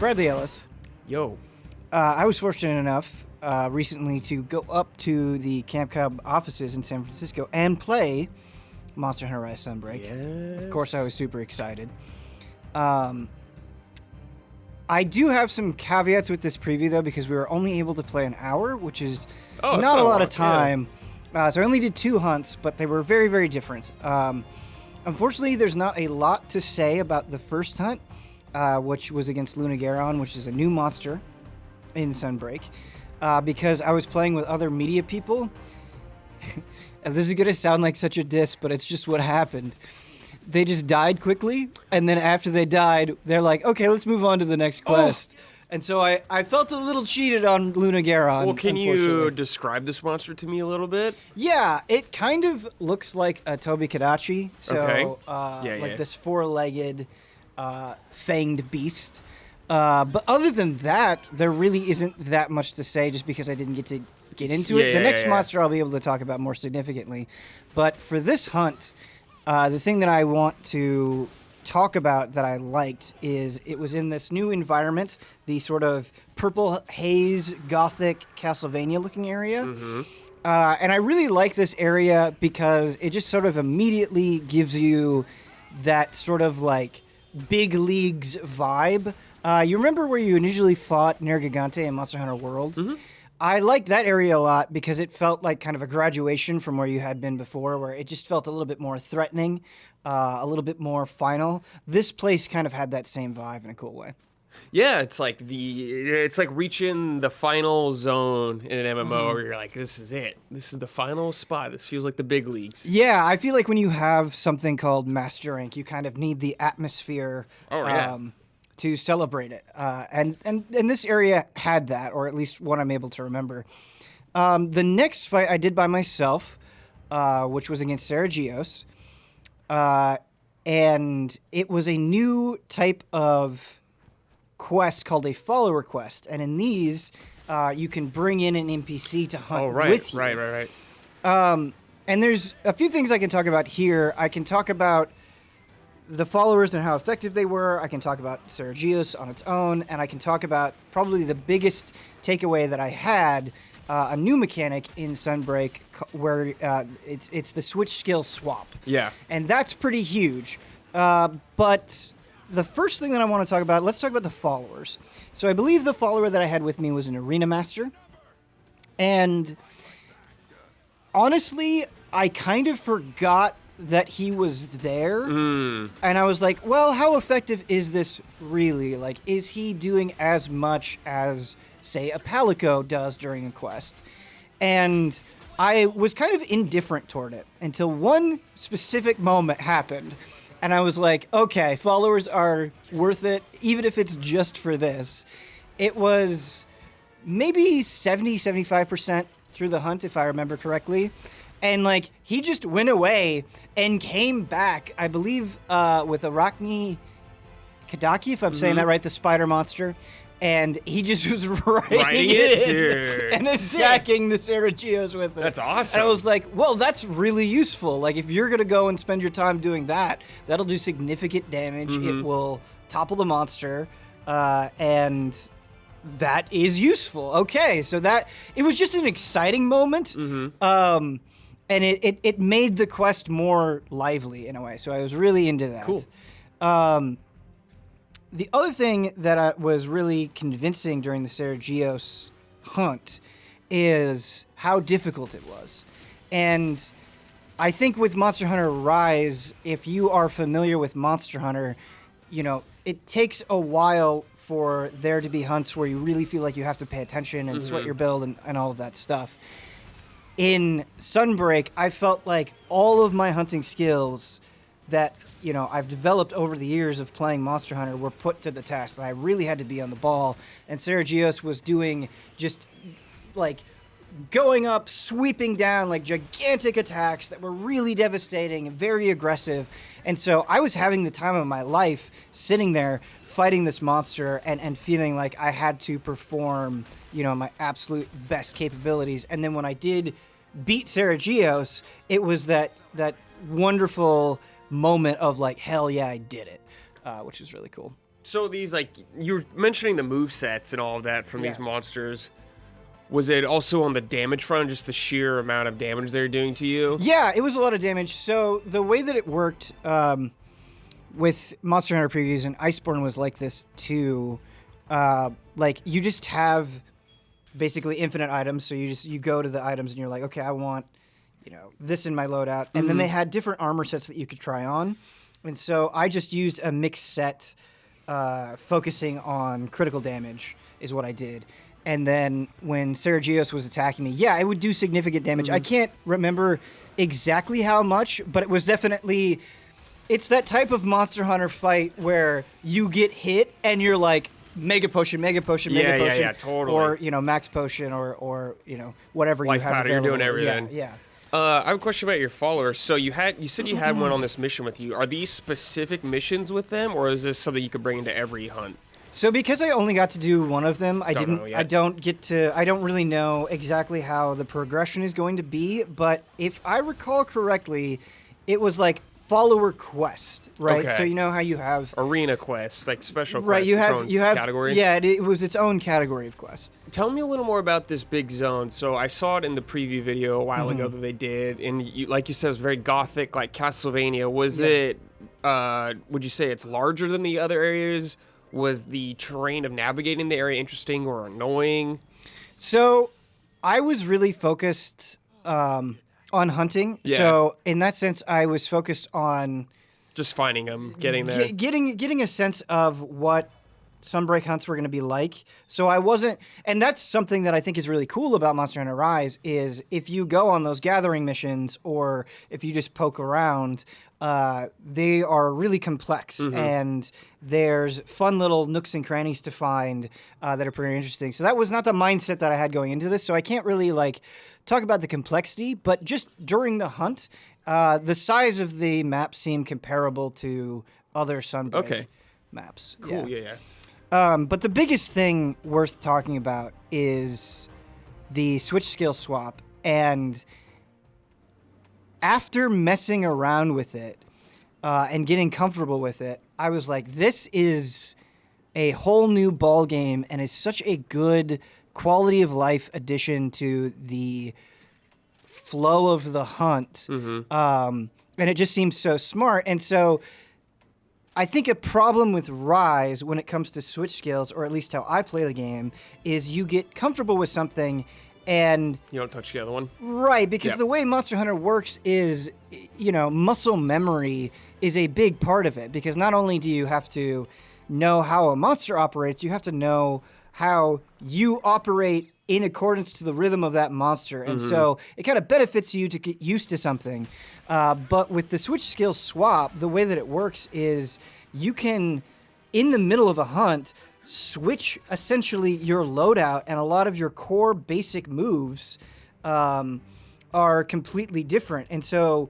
Bradley Ellis. Yo. I was fortunate enough recently to go up to the Camp Cub offices in San Francisco and play Monster Hunter Rise Sunbreak. Yes. Of course, I was super excited. I do have some caveats with this preview, though, because we were only able to play an hour, which is not a lot of time. Yeah. So I only did 2 hunts, but they were very, very different. Unfortunately, there's not a lot to say about the first hunt, which was against Garron, which is a new monster in Sunbreak, because I was playing with other media people. And this is going to sound like such a diss, but it's just what happened. They just died quickly, and then after they died, they're like, okay, let's move on to the next quest. And so I felt a little cheated on Garron. Well, can you describe this monster to me a little bit? Yeah, it kind of looks like a Tobi Kadachi. So, this four-legged, fanged beast. But other than that, there really isn't that much to say just because I didn't get to get into it. The next monster I'll be able to talk about more significantly. But for this hunt, the thing that I want to talk about that I liked is it was in this new environment, the sort of purple haze, gothic, Castlevania-looking area. Mm-hmm. And I really like this area because it just sort of immediately gives you that sort of like big leagues vibe. You remember where you initially fought Nergigante in Monster Hunter World? Mm-hmm. I liked that area a lot because it felt like kind of a graduation from where you had been before, where it just felt a little bit more threatening, a little bit more final. This place kind of had that same vibe in a cool way. Yeah, it's like reaching the final zone in an MMO where you're like, this is it. This is the final spot. This feels like the big leagues. Yeah, I feel like when you have something called Master Rank, you kind of need the atmosphere. To celebrate it. And this area had that, or at least what I'm able to remember. The next fight I did by myself, which was against Saragios. And it was a new type of quest called a follower quest. And in these, you can bring in an NPC to hunt with you. Right. And there's a few things I can talk about here. I can talk about the followers and how effective they were. I can talk about Saragios on its own, and I can talk about probably the biggest takeaway that I had, a new mechanic in Sunbreak where it's the switch skill swap. Yeah. And that's pretty huge. But the first thing that I want to talk about, let's talk about the followers. So I believe the follower that I had with me was an arena master. And honestly, I kind of forgot that he was there. And I was like, well, how effective is this really? Like, is he doing as much as, say, a Palico does during a quest? And I was kind of indifferent toward it until one specific moment happened. And I was like, okay, followers are worth it, even if it's just for this. It was maybe 70-75% through the hunt, if I remember correctly. And, like, he just went away and came back, I believe, with Arachne Kadaki, if I'm saying that right, the spider monster. And he just was riding it dude. And attacking the Saragios with it. That's awesome. And I was like, well, that's really useful. Like, if you're going to go and spend your time doing that, that'll do significant damage. It will topple the monster. And that is useful. Okay, so it was just an exciting moment. And it made the quest more lively in a way. So I was really into that. Cool. The other thing that was really convincing during the Saragios hunt is how difficult it was. And I think with Monster Hunter Rise, if you are familiar with Monster Hunter, you know, it takes a while for there to be hunts where you really feel like you have to pay attention and sweat your build and all of that stuff. In Sunbreak, I felt like all of my hunting skills that, you know, I've developed over the years of playing Monster Hunter were put to the test. And I really had to be on the ball. And Saragios was doing just, like, going up, sweeping down, like, gigantic attacks that were really devastating and very aggressive. And so I was having the time of my life sitting there fighting this monster and feeling like I had to perform, you know, my absolute best capabilities. And then when I did beat Saragios, it was that wonderful moment of like, hell yeah, I did it, which was really cool. So these, like, you were mentioning the move sets and all of that from these Yeah. monsters. Was it also on the damage front, just the sheer amount of damage they're doing to you? Yeah, it was a lot of damage. So the way that it worked with Monster Hunter previews, and Iceborne was like this too. Like you just have basically infinite items. So you go to the items and you're like, okay, I want this in my loadout, and then they had different armor sets that you could try on, and so I just used a mixed set, focusing on critical damage is what I did. And then when Seragios was attacking me, yeah, it would do significant damage. I can't remember exactly how much, but it was definitely... It's that type of Monster Hunter fight where you get hit and you're like, Mega Potion, Mega Potion, Mega Potion. Yeah, totally. Or, Max Potion or whatever Life you have powder, you're available. doing everything. Yeah. I have a question about your followers. So you said you had one on this mission with you. Are these specific missions with them, or is this something you could bring into every hunt? So because I only got to do one of them, I don't really know exactly how the progression is going to be, but if I recall correctly, it was like follower quest, right? Okay. So you know how you have Arena quests, like special quests, right, you have categories? Yeah, it was its own category of quest. Tell me a little more about this big zone. So I saw it in the preview video a while Mm-hmm. ago that they did, and like you said, it was very gothic, like Castlevania. Was it, would you say it's larger than the other areas? Was the terrain of navigating the area interesting or annoying? So I was really focused on hunting. Yeah. So in that sense, I was focused on Just finding them, getting there. getting a sense of what Sunbreak hunts were going to be like. So I wasn't, and that's something that I think is really cool about Monster Hunter Rise is if you go on those gathering missions or if you just poke around, they are really complex and there's fun little nooks and crannies to find that are pretty interesting. So that was not the mindset that I had going into this. So I can't really talk about the complexity, but just during the hunt, the size of the map seemed comparable to other Sunbreak maps. Cool, yeah. But the biggest thing worth talking about is the switch skill swap. And after messing around with it and getting comfortable with it, I was like, this is a whole new ball game and is such a good quality of life addition to the flow of the hunt. And it just seems so smart. And so I think a problem with Rise when it comes to switch skills, or at least how I play the game, is you get comfortable with something and... You don't touch the other one? Right, because the way Monster Hunter works is, muscle memory is a big part of it. Because not only do you have to know how a monster operates, you have to know how you operate in accordance to the rhythm of that monster. And so it kind of benefits you to get used to something. But with the switch skill swap, the way that it works is you can, in the middle of a hunt, switch essentially your loadout, and a lot of your core basic moves are completely different. And so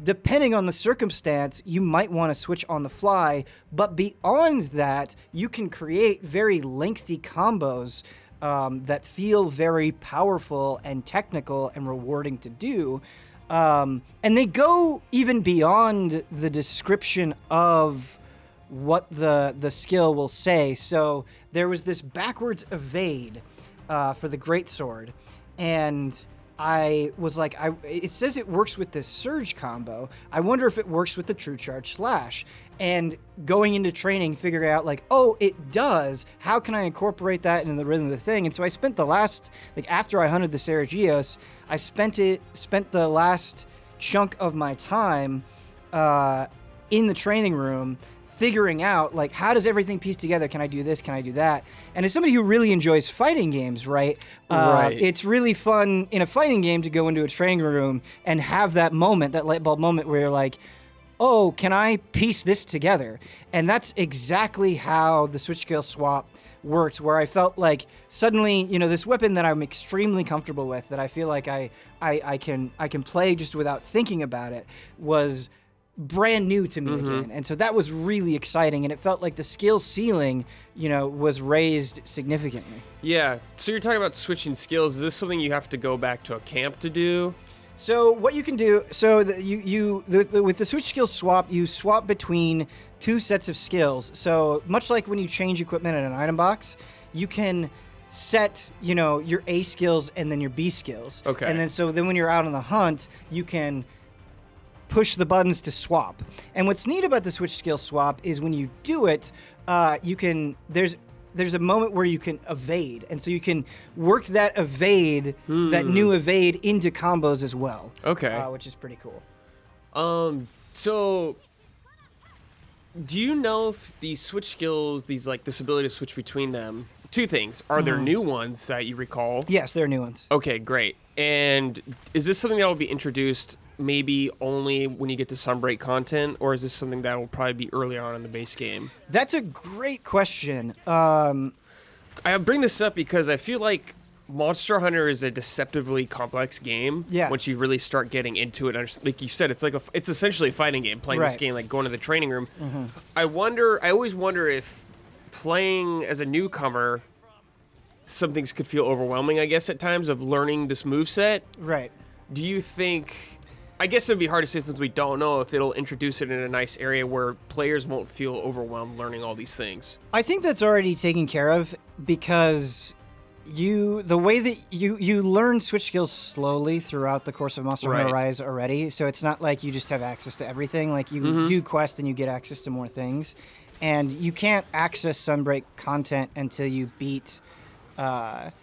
depending on the circumstance, you might want to switch on the fly, but beyond that, you can create very lengthy combos that feel very powerful and technical and rewarding to do. And they go even beyond the description of what the skill will say. So there was this backwards evade for the greatsword, and I was like, it says it works with this surge combo. I wonder if it works with the true charge slash. And going into training, figuring out oh, it does. How can I incorporate that into the rhythm of the thing? And so I spent the last, after I hunted the Seragios, I spent the last chunk of my time in the training room figuring out how does everything piece together? Can I do this? Can I do that? And as somebody who really enjoys fighting games, right? It's really fun in a fighting game to go into a training room and have that moment, that light bulb moment where you're like, oh, can I piece this together? And that's exactly how the switch skill swap worked, where I felt like suddenly, this weapon that I'm extremely comfortable with, that I feel like I can play just without thinking about it, was brand new to me again. And so that was really exciting, and it felt like the skill ceiling, was raised significantly. Yeah. So you're talking about switching skills. Is this something you have to go back to a camp to do? So what you can do, so with the switch skill swap, you swap between two sets of skills. So much like when you change equipment in an item box, you can set, your A skills and then your B skills. Okay. And then when you're out on the hunt, you can push the buttons to swap. And what's neat about the switch skill swap is when you do it, there's a moment where you can evade, and so you can work that new evade into combos as well. Okay. Which is pretty cool. So do you know if these switch skills, this ability to switch between them, two things, are there new ones that you recall? Yes, there are new ones. Okay, great. And is this something that will be introduced maybe only when you get to Sunbreak content, or is this something that will probably be early on in the base game? That's a great question. I bring this up because I feel like Monster Hunter is a deceptively complex game. Yeah. Once you really start getting into it, like you said, it's essentially a fighting game. Playing this game, like going to the training room. Mm-hmm. I always wonder if playing as a newcomer, some things could feel overwhelming, I guess, at times, of learning this moveset. Right. Do you think... I guess it'd be hard to say since we don't know if it'll introduce it in a nice area where players won't feel overwhelmed learning all these things. I think that's already taken care of because the way that you learn switch skills slowly throughout the course of Monster Hunter Rise already, so it's not like you just have access to everything. Like you do quest and you get access to more things, and you can't access Sunbreak content until you beat high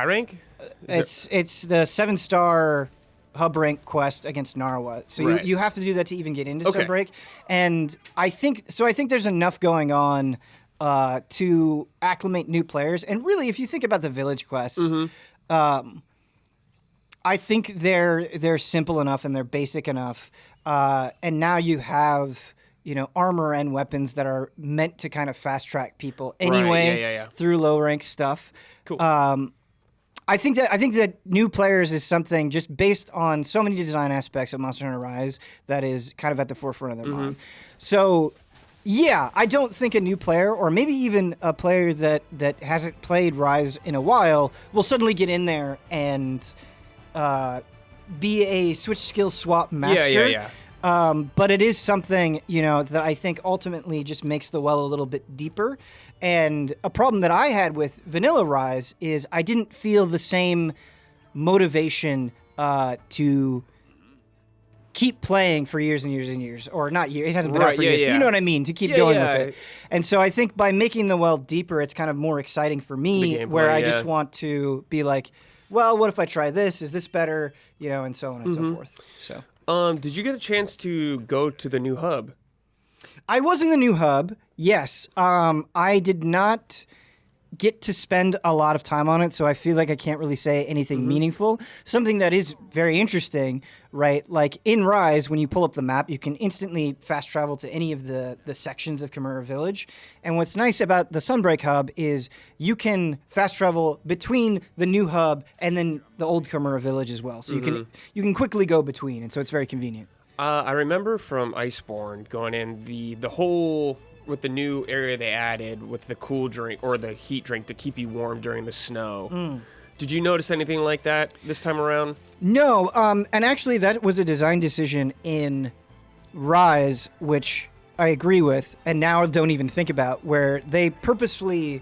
rank. It's the 7-star hub rank quest against Narwa. So you have to do that to even get into Sunbreak. And I think there's enough going on to acclimate new players. And really, if you think about the village quests, I think they're simple enough and they're basic enough. And now you have armor and weapons that are meant to kind of fast track people anyway through low rank stuff. Cool. I think that new players is something just based on so many design aspects of Monster Hunter Rise that is kind of at the forefront of their mind. So, yeah, I don't think a new player, or maybe even a player that hasn't played Rise in a while, will suddenly get in there and be a switch skill swap master. Yeah. But it is something, that I think ultimately just makes the well a little bit deeper. And a problem that I had with Vanilla Rise is I didn't feel the same motivation to keep playing for years and years and years. Or not years, it hasn't been out for years, but you know what I mean, to keep going with it. And so I think by making the well deeper, it's kind of more exciting for me, where I just want to be like, well, what if I try this? Is this better? And so on and so forth. So. Did you get a chance to go to the new hub? I was in the new hub, yes. I did not get to spend a lot of time on it, so I feel like I can't really say anything meaningful. Something that is very interesting, right? Like in Rise, when you pull up the map, you can instantly fast travel to any of the sections of Chimera Village. And what's nice about the Sunbreak hub is you can fast travel between the new hub and then the old Chimera Village as well. So you can quickly go between, and so it's very convenient. I remember from Iceborne going in the whole with the new area they added with the cool drink or the heat drink to keep you warm during the snow. Did you notice anything like that this time around? No, and actually that was a design decision in Rise, which I agree with, and now don't even think about, where they purposefully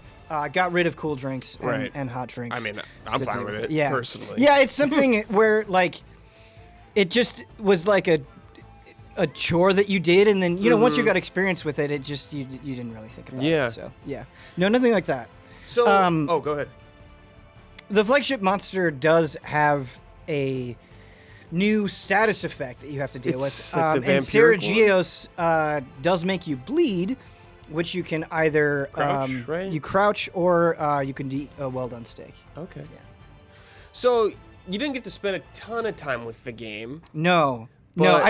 got rid of cool drinks and hot drinks. I mean, I'm fine with it, personally. Yeah, it's something where, like, it just was like a chore that you did, and then, once you got experience with it, it just, you didn't really think about it. So, yeah. No, nothing like that. So, go ahead. The flagship monster does have a new status effect that you have to deal with. Like the and Sarajeos does make you bleed, which you can either you crouch or you can eat a well-done steak. Okay. Yeah. So you didn't get to spend a ton of time with the game. No. No,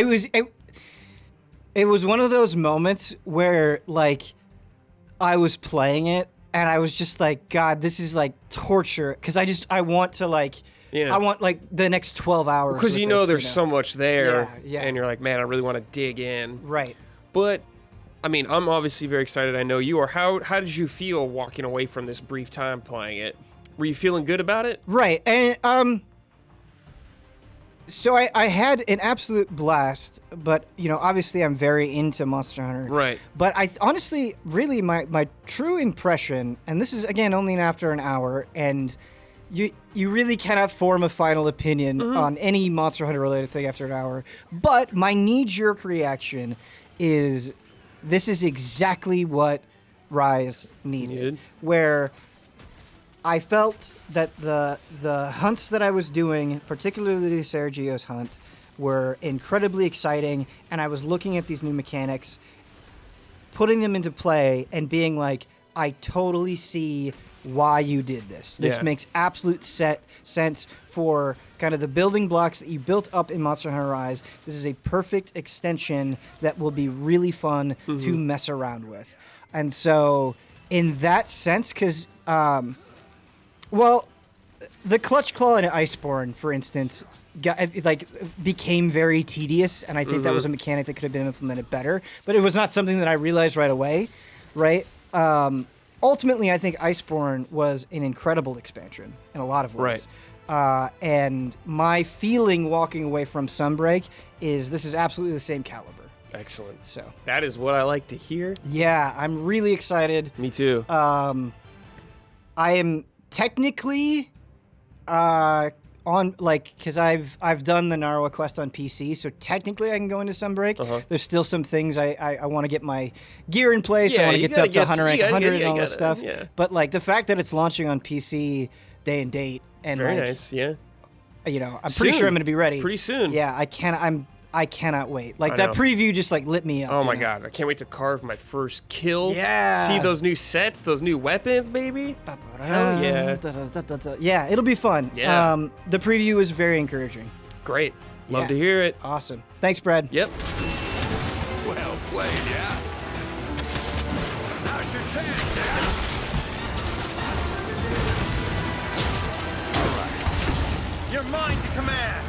it was one of those moments where, like, I was playing it and I was just like, God, this is like torture, because I want to, like, I want, like, the next 12 hours. Because there's so much there, and you're like, man, I really want to dig in. Right. But, I mean, I'm obviously very excited. I know you are. How did you feel walking away from this brief time playing it? Were you feeling good about it? Right. And So I had an absolute blast, but obviously I'm very into Monster Hunter. Right. But I honestly, really, my true impression, and this is again only after an hour, and you really cannot form a final opinion on any Monster Hunter related thing after an hour. But my knee-jerk reaction is, this is exactly what Rise needed. Where I felt that the hunts that I was doing, particularly the Sergio's hunt, were incredibly exciting, and I was looking at these new mechanics, putting them into play, and being like, I totally see why you did this. This makes absolute sense for kind of the building blocks that you built up in Monster Hunter Rise. This is a perfect extension that will be really fun to mess around with. And so, in that sense, because... well, the Clutch Claw and Iceborne, for instance, became very tedious, and I think that was a mechanic that could have been implemented better. But it was not something that I realized right away, right? Ultimately, I think Iceborne was an incredible expansion in a lot of ways. Right. And my feeling walking away from Sunbreak is this is absolutely the same caliber. Excellent. So that is what I like to hear. Yeah, I'm really excited. Me too. I am technically on because I've done the Narwa quest on PC, so technically I can go into Sunbreak. There's still some things I want to get my gear in place. I want to get up to Hunter rank 100 and all this stuff. Yeah. But the fact that it's launching on PC day and date and very nice, yeah. I'm pretty sure I'm going to be ready pretty soon. Yeah, I cannot wait. That preview just lit me up. Oh my god, I can't wait to carve my first kill. Yeah. See those new sets, those new weapons, baby. Hell yeah. Yeah, it'll be fun. Yeah. The preview is very encouraging. Great. Love to hear it. Awesome. Thanks, Brad. Yep. Well played, yeah. Now's your chance, yeah. All right. You're mine to command.